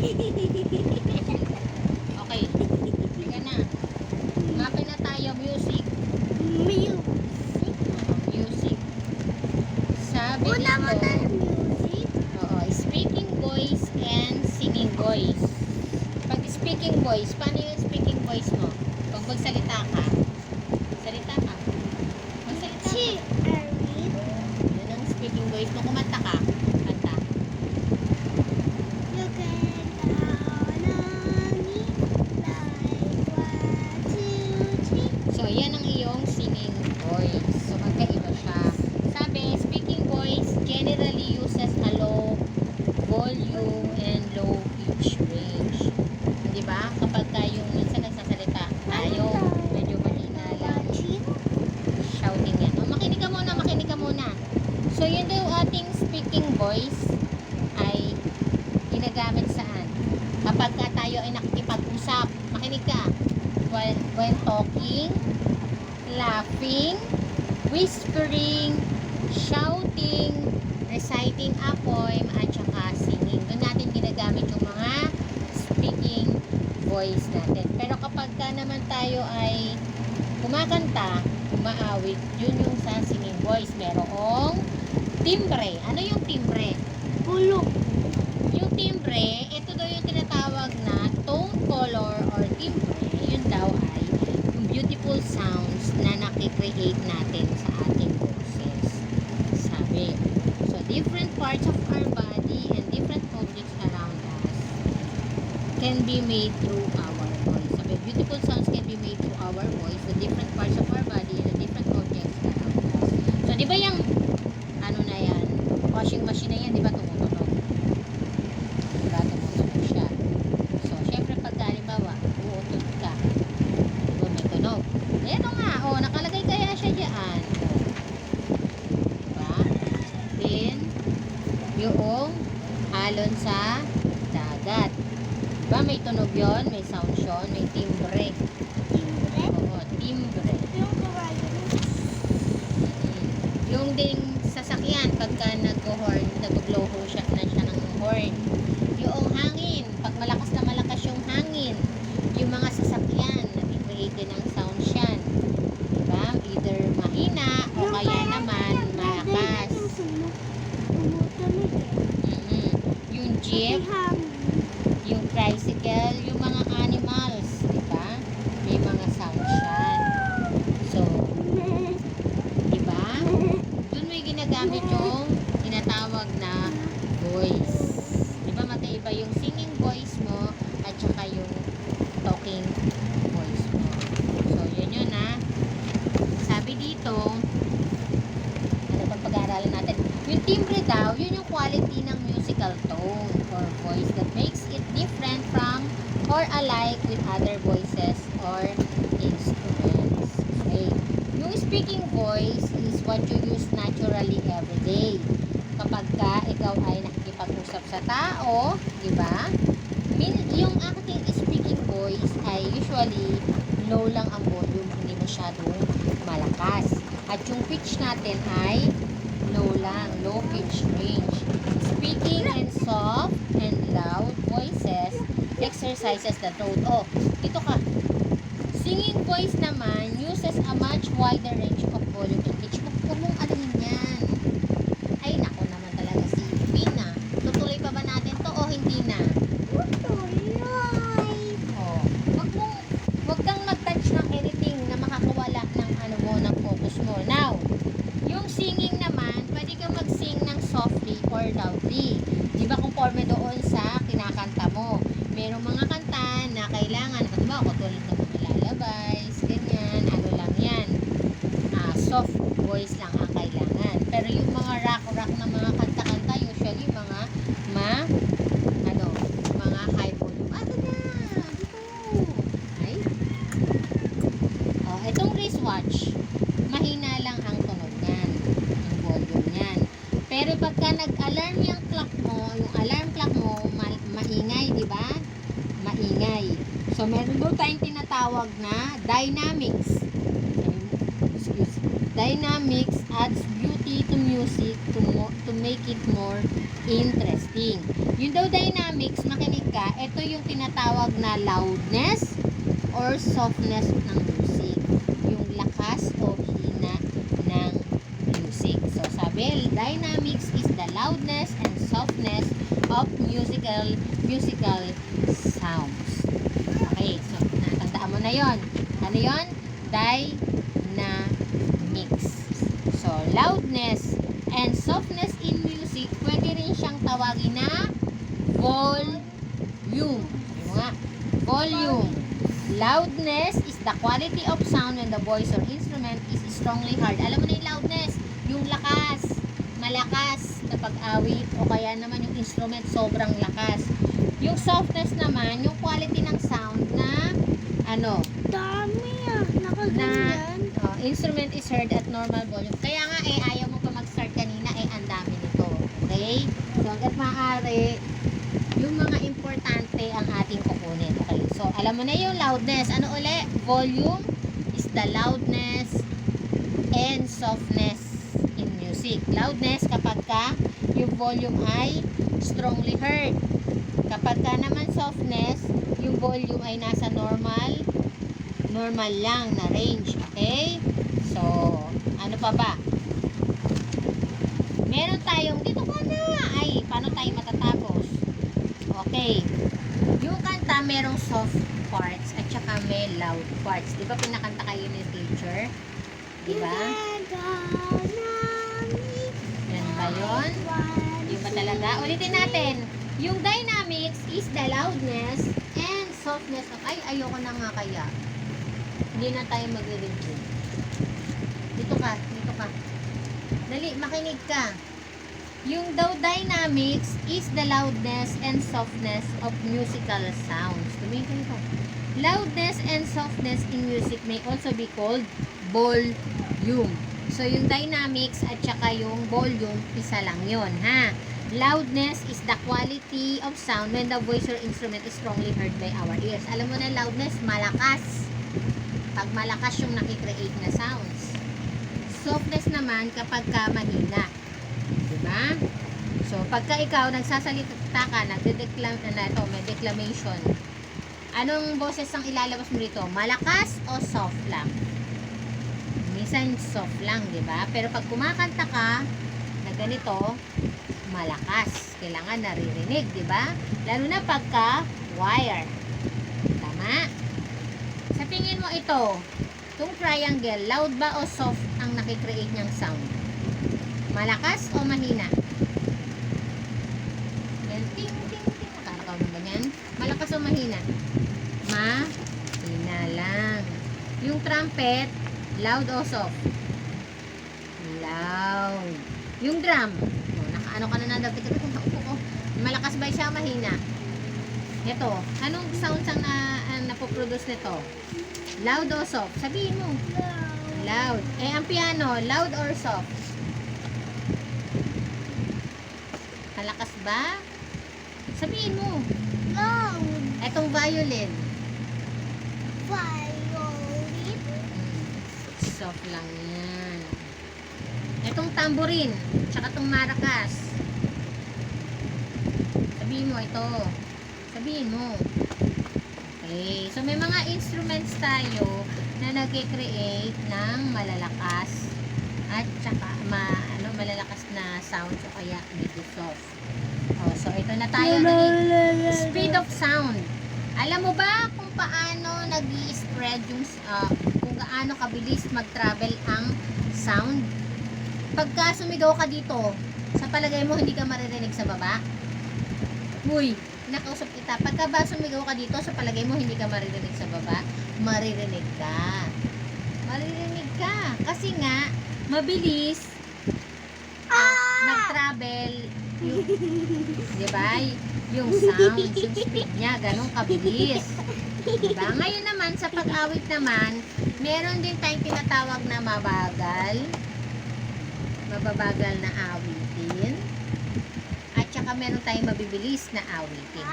Okay. Sige na. Mapin na tayo. Music. Music. Sabi Una mo dito. tayo music. Oo. Speaking voice and singing voice. Pag speaking voice, paano yung speaking voice mo? Pag magsalita ka. Salita ka. Magsalita ka. Si Erin. Yun ang speaking voice mo. Kumanta ka. Kanta. You can count on me like 1, 2, 3. So, yan ang iyong singing voice. So, magkaiba siya. Sabi, speaking voice generally uses a low volume and low pitch range. Di ba? Kapag tayong minsan nagsasalita tayo, medyo mahina lang. Shouting yan. O, makinig ka muna, makinig ka muna. So, yun daw ating speaking voice ay ginagamit saan? Kapag ka tayo ay nakikipag-usap, makinig ka. When talking, laughing, whispering, shouting, reciting a poem, at saka singing. Doon natin ginagamit yung mga speaking voice natin. Pero kapag ka naman tayo ay kumakanta, umaawit, yun yung sa singing voice. Merong timbre. Ano yung timbre? Bulok. Yung timbre, ito daw yung tinatawag na tone color or timbre. Yun daw ay yung beautiful sounds na nakikreate natin sa ating boses. Sabi. So, different parts of our body and different objects around us can be made through our voice. Sabi, beautiful sounds can be made through our voice, the different parts of our body and the different objects around us. So, di ba yung ano na yan, washing machine na yan, di ba tumutunog? Di ba tumutunog siya? So, syempre pag halimbawa, uutog ka, di ba may tunog? Ayan o nga, o, nakalagay kaya siya dyan. Di ba? Then, yung alon sa dagat. Di ba may tunog yon, may sound yun, may timbre. Timbre. Oo, timbre. Yung kawayan. Yung ding sasakyan pagka nag-horn, nag-blow siya na siya ng horn. Yung hangin, pag malakas na malakas yung hangin, yung mga sasakyan, nag-create din ng sound yan. Diba? Either mahina o kaya naman malakas. Yung jeep, yung tricycle, yung mga animals, diba? May mga sound yan. So, diba? Doon may ginagamit yung tinatawag na voice. Diba magkaiba yung singing voice mo at saka yung talking voice mo. So, yun ha. Sabi dito, ano pang pag-aaralan natin? Yung timbre daw, yun yung quality ng musical tone or voice that makes it different from or alike with other voices or instruments. Okay. Yung speaking voice is what you use naturally every day. Kapag ka ikaw ay nakikipag-usap sa tao, di ba? Yung aking speaking voice ay usually low lang ang volume, hindi masyadong malakas. At yung pitch natin ay low lang, low pitch range. Speaking in soft and loud voices exercises the throat. Oh, ito ka. Singing voice naman uses a much wider range of volume and pitch. Huwag mong alamin yan. Ay, nako naman talaga si Pina. Tutuloy pa ba natin to o hindi na? Oh, wag kang mag-touch ng anything na makakawala ng ano mo, ng focus mo. Now, yung singing naman, pwede kang mag-sing ng softly or loudly. Di ba conforme doon sa kinakanta mo? Merong mga kanta na kailangan, diba ako tulad ng mga lullabies, ganyan, ano lang yan. Soft voice lang ang kailangan. Pero yung mga rock na mga kanta-kanta, usually mga mga high volume. Ano na? Dito. Ay. Oh, itong wristwatch, mahina lang ang tunog niyan. Yung volume niyan. Pero pagka nag-alarm yung clock mo, yung alarm clock mo, maingay, di ba? Maingay. So, meron doon tayong tinatawag na dynamics. Dynamics adds beauty quality to music to make it more interesting. Yung daw dynamics, makinig ka, ito yung tinatawag na loudness or softness ng music. Yung lakas o hina ng music. So, sabi, dynamics is the loudness and softness of musical sounds. Okay, so natandaan mo na yon. Ano yon? Dynamics. So, loudness and softness in music, pwede rin siyang tawagin na volume. Yung nga, volume. Loudness is the quality of sound when the voice or instrument is strongly heard. Alam mo na yung loudness, yung lakas, malakas na pag-awit o kaya naman yung instrument sobrang lakas. Yung softness naman, yung quality ng sound na ano, Dami nakaganyan. instrument is heard at normal volume. Kaya nga ayaw mo pa mag-start kanina ang dami nito. Okay? So hanggat maaari, yung mga importante ang ating kukunin. Okay? So alam mo na yung loudness. Ano uli? Volume is the loudness and softness in music. Loudness kapag ka yung volume ay strongly heard. Kapag ka naman softness, yung volume ay nasa normal lang na range. Okay? So, ano pa ba? Meron tayong, dito ka na. Ay, paano tayo matatapos? Okay. Yung kanta, merong soft parts at saka may loud parts. Di ba pinakanta kayo ni teacher? Di ba? Yan ba yun? Yung ba talaga? Ulitin natin. Yung dynamics is the loudness and softness of, ay, ayoko na nga kaya. Hindi na tayo magre-review. Dito ka. Dali, makinig ka. Yung daw dynamics is the loudness and softness of musical sounds. Tumingin ko. Loudness and softness in music may also be called volume. So, yung dynamics at saka yung volume, isa lang yun, ha? Loudness is the quality of sound when the voice or instrument is strongly heard by our ears. Alam mo na, loudness, malakas. Pag malakas yung nakikreate na sounds. Softness naman kapag ka mahina. Diba? So, pagka ikaw nagsasalita ka, may declamation. Anong boses ang ilalabas mo dito? Malakas o soft lang? Minsan soft lang, diba? Pero pag kumakanta ka na ganito, malakas. Kailangan naririnig, diba? Lalo na pagka wire. Tama? Sa tingin mo ito, itong triangle, loud ba o soft ang nakikreate niyang sound? Malakas o mahina? Yan, ting, ting, ting. Nakakataw mo ba yan? Malakas o mahina? Mahina lang. Yung trumpet, loud o soft? Loud. Yung drum, nakaano ka na nandapit kung naupo ko. Malakas ba siya o mahina? Ito, anong sounds ang napoproduce nito? Loud o soft? Sabihin mo. Loud. Eh, ang piano, loud or soft? Malakas ba? Sabihin mo. Loud. Etong violin. Violin. Soft lang yan. Etong tambourine. Tsaka tong maracas. Sabihin mo ito. Sabihin mo. Okay. So, may mga instruments tayo na nag-create ng malalakas at tsaka malalakas na sound o kaya medyo soft. Oh, so, ito na tayo. Speed of sound. Alam mo ba kung paano nag-i-spread yung kung gaano kabilis mag-travel ang sound? Pagka sumigaw ka dito, sa palagay mo hindi ka maririnig sa baba? Uy, nakausap kita. Pagka ba sumigaw ka dito, sa palagay mo hindi ka maririnig sa baba? Maririnig ka. Maririnig ka. Kasi nga, mabilis mag-travel yung, diba? Yung sound, yung speed niya, ganun kabilis. Diba? Ngayon naman, sa pag-awit naman, meron din tayong tinatawag na mabagal na awitin. At saka meron tayong mabibilis na awitin.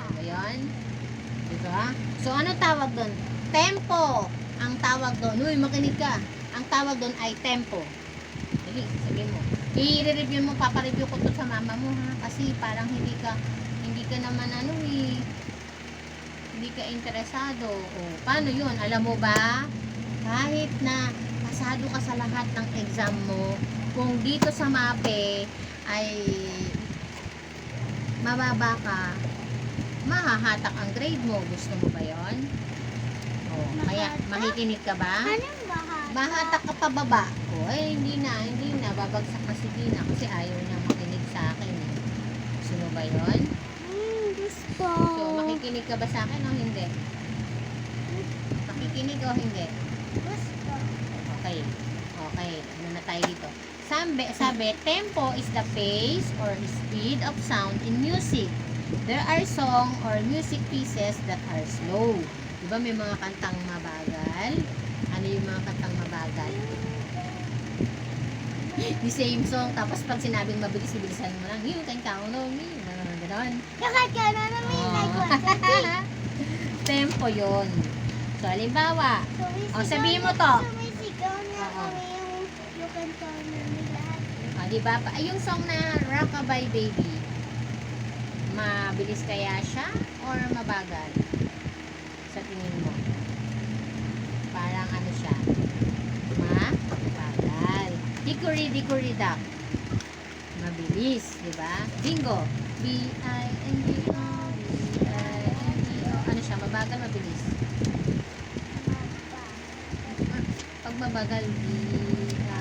Diba yun? Diba? So, ano tawag doon? Tempo. Ang tawag doon, uy, makinig ka. Ang tawag doon ay tempo. Sige, sabihin mo. I-review mo, papareview ko to sa mama mo ha. Kasi parang hindi ka naman hindi ka interesado. O, paano yun? Alam mo ba? Kahit na pasado ka sa lahat ng exam mo, kung dito sa MAPE ay mababa ka, mahahatak ang grade mo. Gusto mo ba yun? O, kaya Mahatak? makikinig ka ba? Anong bahat? Mahatak ka pababa. O, hindi na. Babagsak na si Dina kasi ayaw niya makinig sa akin. Eh. Gusto mo ba yun? Gusto. So, makikinig ka ba sa akin o hindi? Makikinig o hindi? Gusto. Okay. Okay. Ano na tayo dito? Sabi, tempo is the pace or speed of sound in music. There are song or music pieces that are slow. Diba may mga kantang mabagal? Ano yung mga kantang mabagal? The same song, tapos pag sinabing mabilis-bilisan mo lang, you can count on me. Ganon. Bakit ka na namin Oh. nagwasati? Tempo yun. So, halimbawa, sabihin mo to. Sumisigaw na Oo. kami yung kanta namin lahat. Diba? Yung song na Rockabye Baby, mabilis kaya siya or mabagal? Sa tingin mo? Parang ano siya? Mabagal. Hickory Dickory Dock. Mabilis, di ba? Bingo. B-I-N-G-O. B-I-N-G-O. Ano siya? Mabagal, mabilis? Pag mabagal, B-I-N-G-O.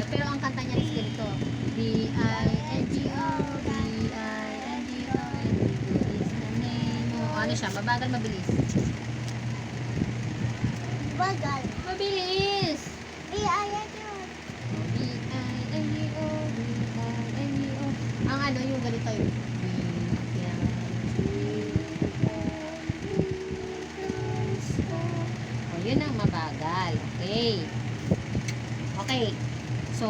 Pero ang kanta niya is ganito. B-I-N-G-O. B-I-N-G-O. Is the name mo. Ano siya? Mabagal, mabilis? Bagal. Mabilis! B-I-N-G-O. B-I-N-G-O. B-I-N-G-O. Ang ano, yung ganito yung O, yun ang mabagal. Okay. Okay. So,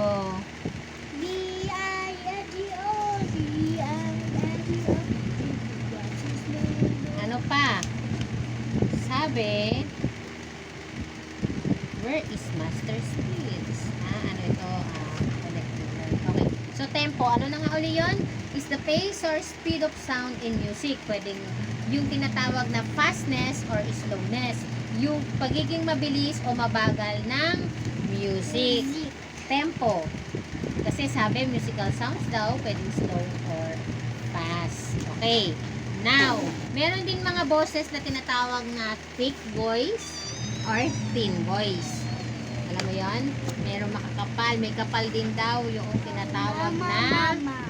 B-I-N-G-O. B-I-N-G-O. What's his name? ano pa? Sabi, where is Master Spirits? Ano ito? Collective learn. Okay. So, tempo. Ano na nga uli yun? Is the pace or speed of sound in music. Pwedeng yung tinatawag na fastness or slowness. Yung pagiging mabilis o mabagal ng music. Tempo. Kasi sabi, musical sounds daw, pwedeng slow or fast. Okay. Now, meron din mga boses na tinatawag na thick voice or thin voice. Alam mo yon? Meron makakapal. May kapal din daw yung tinatawag Mama.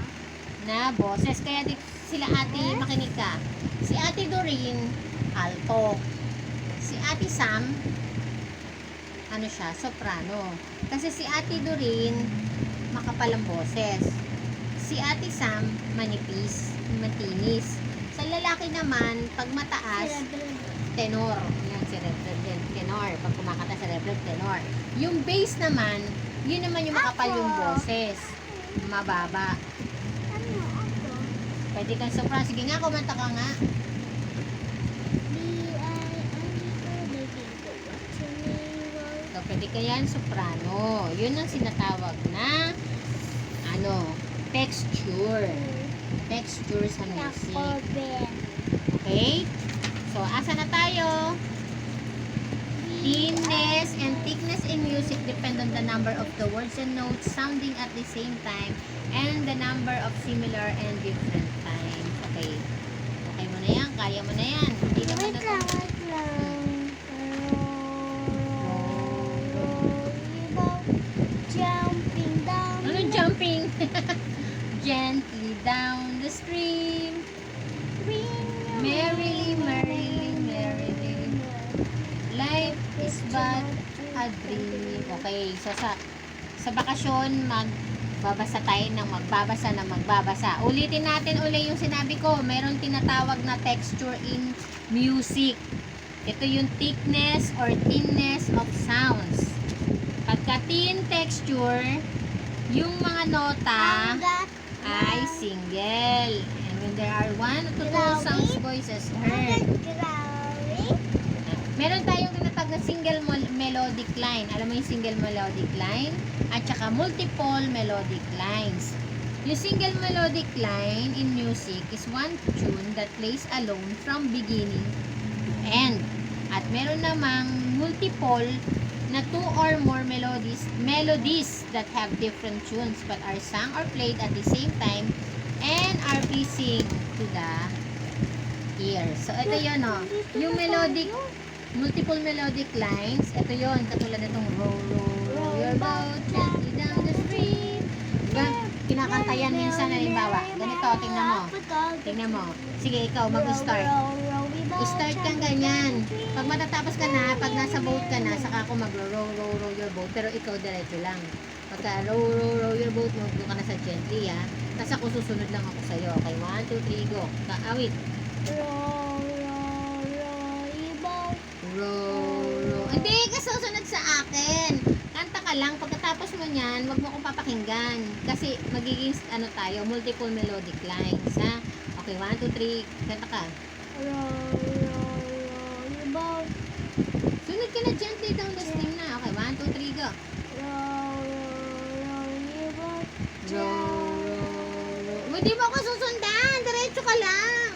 na boses. Kaya sila ate, makinig ka. Si ate Doreen, alto. Si ate Sam, ano siya, soprano. Kasi si ate Doreen, makapal ang boses. Si ate Sam, manipis, matinis. Sa lalaki naman, pag mataas, tenor. Yan, cerebral tenor. Pag kumakanta cerebral tenor. Yung bass naman, yun naman yung makapal yung boses. Mababa. Ano ako? Pwede kang soprano. Sige nga, kumanta ka nga. So, pwede ka yan, soprano. Yun ang sinatawag na texture. Texture sa music. Okay? So, asa na tayo? Thinness and thickness in music depend on the number of the words and notes sounding at the same time and the number of similar and different times. Okay. Okay mo na yan. Kaya mo na yan. Hindi naman na Jumping down. Ano jumping? Gently down the stream. Merrily, merrily, merrily. Life is but a dream. Okay, so sa bakasyon, magbabasa tayo ng magbabasa. Ulitin natin uli yung sinabi ko. Meron tinatawag na texture in music. Ito yung thickness or thinness of sounds. Pagka thin texture, yung mga nota ay single. And when there are 1 to 2 sounds voices heard. Meron tayong tinatawag tinatawag na single melodic line. Alam mo yung single melodic line? At saka multiple melodic lines. Yung single melodic line in music is one tune that plays alone from beginning to end. At meron namang multiple na two or more melodies that have different tunes but are sung or played at the same time and are pleasing to the ear. So, ito yun, no? Yung melodic, multiple melodic lines, ito yun, katulad nitong row, row, row your boat gently down the stream. Diba? Kinakanta yan minsan, halimbawa. Ganito, tingnan mo. Tingnan mo. Sige, ikaw, mag-start. Start kang ganyan. Pag matatapos ka na, pag nasa boat ka na, saka ako mag-row, row, row your boat. Pero ikaw, diretso lang. Pagka row, row, row your boat, mag-go ka na sa gently, ha? Tapos ako susunod lang ako sa'yo. Okay, 1, 2, 3, go. Kaawit. Row, row, row your boat. Row, row. Hindi ka susunod sa akin. Kanta ka lang. Pagkatapos mo niyan, wag mo akong papakinggan. Kasi magiging, tayo, multiple melodic lines, ha? Okay, 1, 2, 3. Kanta ka. Row, row, row your boat. Sunod ka na gently down the stream na. Okay, 1, 2, 3, go. Row, row, row your boat. Row, row, row. Hindi mo ako susundan. Diretso ka lang.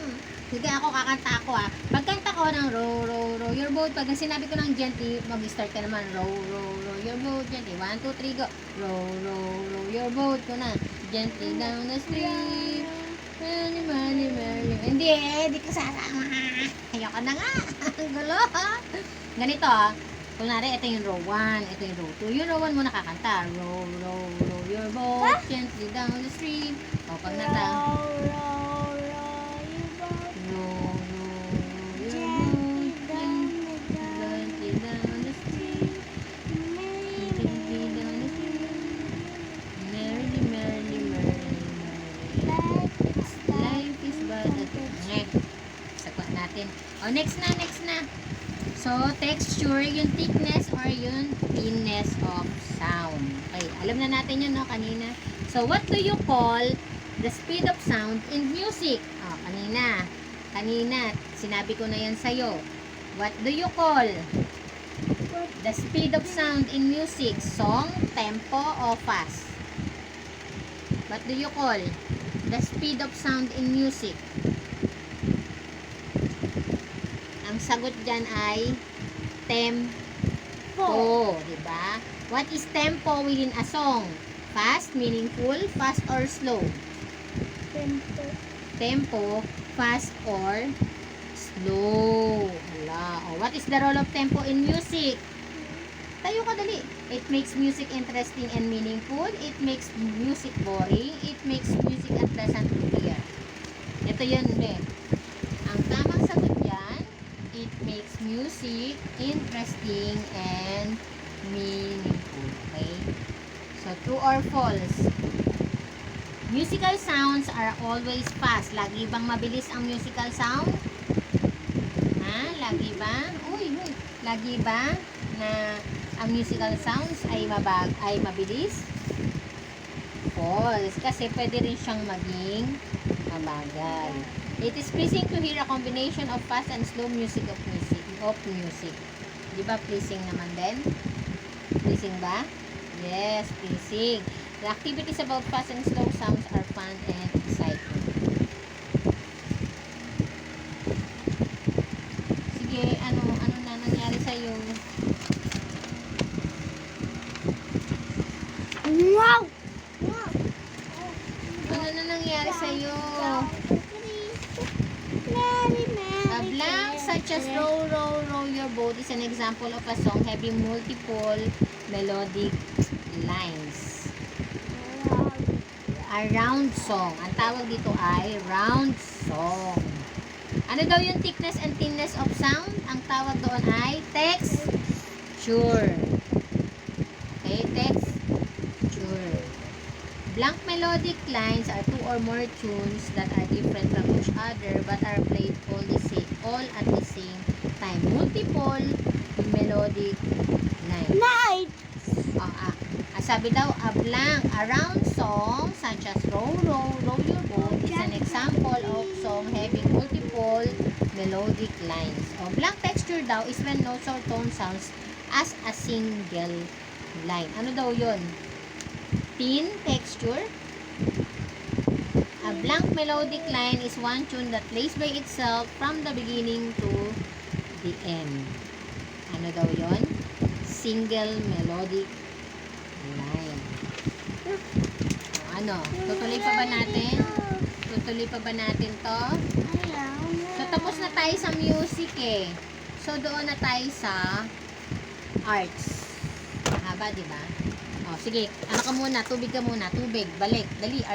Sige, ako kakanta ako, ha. Pagkanta ko ng row, row, row your boat. Pag sinabi ko ng gently, mag-start ka naman. Row, row, row your boat. Gently. 1, 2, 3, go. Row, row, row your boat. Ko na. Gently down the stream. Many, many, many. Hindi ka sasama. Ayoko na nga. Ang gulo, ha. Ganito, ha. Kunwari, ito yung row 1, ito yung row 2. Yung row 1 mo nakakanta. Row, row, row your boat gently down the stream. O, pag nata. Row, row, row your boat. Row, row, row your Gently boat down the gently down the stream. Gently down the stream. Merrily, merrily, merrily, merrily. Life is but a thing. Sagot natin. O, next na. So, texture, yung thickness or yung thinness of sound. Okay, alam na natin yun, no, kanina. So, what do you call the speed of sound in music? Oh, kanina, sinabi ko na yan sa'yo. What do you call the speed of sound in music? Song, tempo, o fast? What do you call the speed of sound in music? Ang sagot dyan ay tempo, diba? What is tempo within a song? Fast, meaningful, fast or slow? Tempo. Tempo, fast or slow. Hala. Oh, what is the role of tempo in music? Tayo ka dali. It makes music interesting and meaningful. It makes music boring. It makes music unpleasant to hear. Ito yun, ang tamang sagot dyan, it makes music interesting and meaningful. Okay? So, true or false? Musical sounds are always fast. Lagi bang mabilis ang musical sound? Ha? Lagi ba? Uy. Lagi ba na ang musical sounds ay mabilis? False. Kasi pwede rin siyang maging mabagal. It is pleasing to hear a combination of fast and slow music. Di ba pleasing naman din? Pleasing ba? Yes, pleasing. The activities about fast and slow sounds are fun and exciting. Sige, ano na nangyari sa'yo? Wow! Ano na nangyari sa'yo? A blank such as row, row, row your boat is an example of a song having multiple melodic lines. A round song. Ang tawag dito ay round song. Ano daw yung thickness and thinness of sound? Ang tawag doon ay texture. Okay, texture. Blank melodic lines are two or more tunes that are different from each other but are played all at the same time. Multiple melodic lines. Night! Sabi daw, a round song such as row, row, row your boat is an example of song having multiple melodic lines. Blank texture daw is when notes or tone sounds as a single line. Ano daw yun? Thin texture? A blank melodic line is one tune that plays by itself from the beginning to the end. Ano daw yun? Single melodic line. Ano? Tutuloy pa ba natin? Tutuloy pa ba natin to? So, tapos na tayo sa music eh. So, doon na tayo sa arts. Mahaba, di ba? Sige, ano ka muna? Tubig ka muna. Tubig. Balik. Dali.